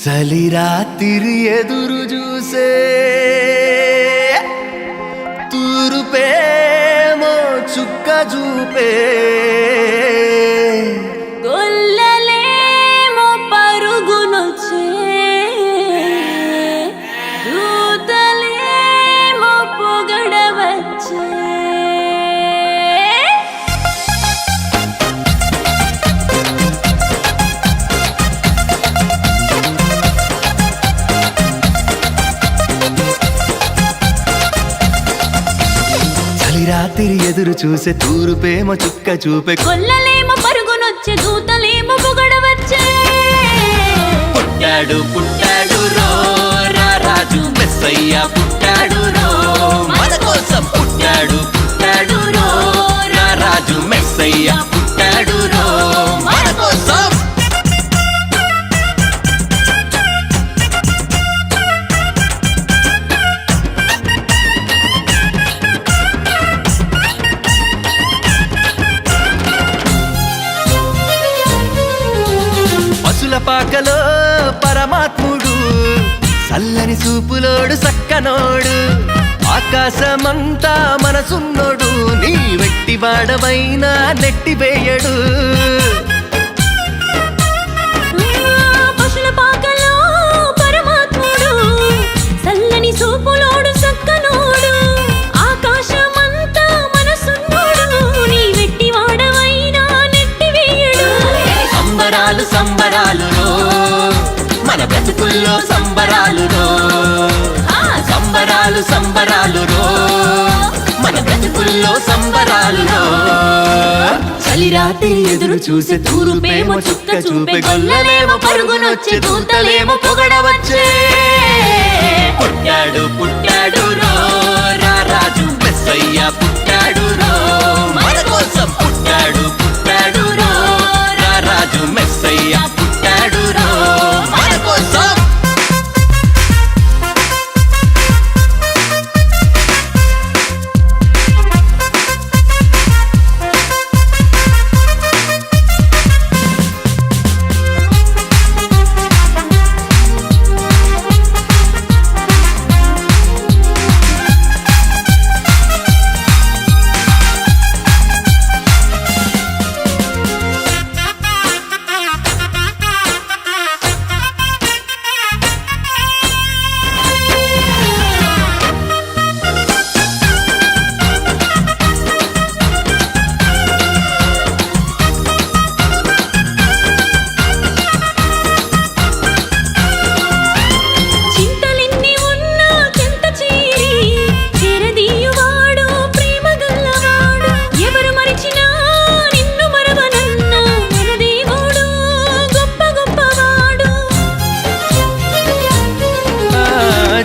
చలి రాత్రి ఎదురు చూసే తూరుపేమో చుక్క చూపే గొల్లలేమో పరుగునొచ్చే దూతలేమో పొగడవచ్చే రాత్రి ఎదురు చూసే తూరుపేమో చుక్క చూపే గొల్లలేమో పరుగునొచ్చే దూతలేమో పొగడవచ్చే పుట్టాడు పుట్టాడు రో రాజు మెస్సయ్య పుట్టాడు రో మన కోసం పుట్టాడు పుట్టాడు రో రాజు మెస్సయ్య పుట్టాడు రో మన కోసం పాకలో పరమాత్ముడు చల్లని చూపులోడు సక్కనోడు ఆకాశమంతా మనసున్నోడు నీ వెట్టి వాడవైనా నెట్టివేయడు పశుల పాకలో పరమాత్ముడు చల్లని చూపులోడు సక్కనోడు ఆకాశమంతా మనసున్నోడు నీ వెట్టి వాడవైనా నెట్టివేయడు సంబరాలు సంబరాలు మన బ్రతుకుల్లో సంబరాలు సంబరాలు సంబరాలు మన బ్రతుకుల్లో సంబరాలు చలి రాత్రి ఎదురు చూసే తూరుపేమో చుక్క చూపే గొల్లలేమో పరుగునొచ్చే దూతలేమో పొగడవచ్చే పుట్టాడు పుట్టాడు రో రాజు మెస్సయ్య పుట్టాడు రో మన కోసం పుట్టాడు పుట్టాడు రో రాజు మెస్సయ్య పుట్టాడు రో మన కోసం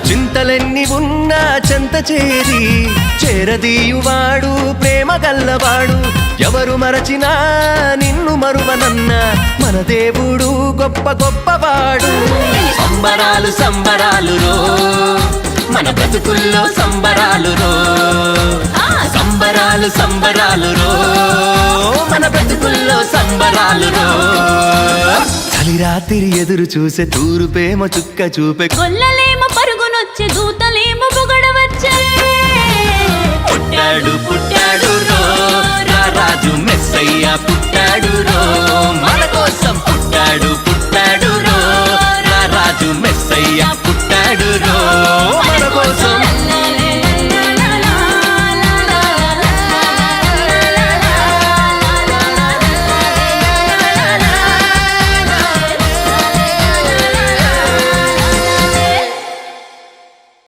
చింతలెన్ని ఉన్నా చెంత చేరి చేరదీయువాడు ప్రేమ గల్లవాడు ఎవరు మరచినా నిన్ను మరువనన్న మన దేవుడు గొప్ప గొప్పవాడు సంబరాలు సంబరాలు మన బ్రతుకుల్లో సంబరాలు సంబరాలు సంబరాలు మన బ్రతుకుల్లో సంబరాలు చలి రాత్రి ఎదురు చూసే తూరుపేమో చుక్క చూపే గొల్లలేమో పరుగునొచ్చే దూతలేమో పొగడవచ్చే పుట్టాడు పుట్టాడు రో రాజు మెస్సయ్య పుట్టాడు రో మన కోసం పుట్టాడు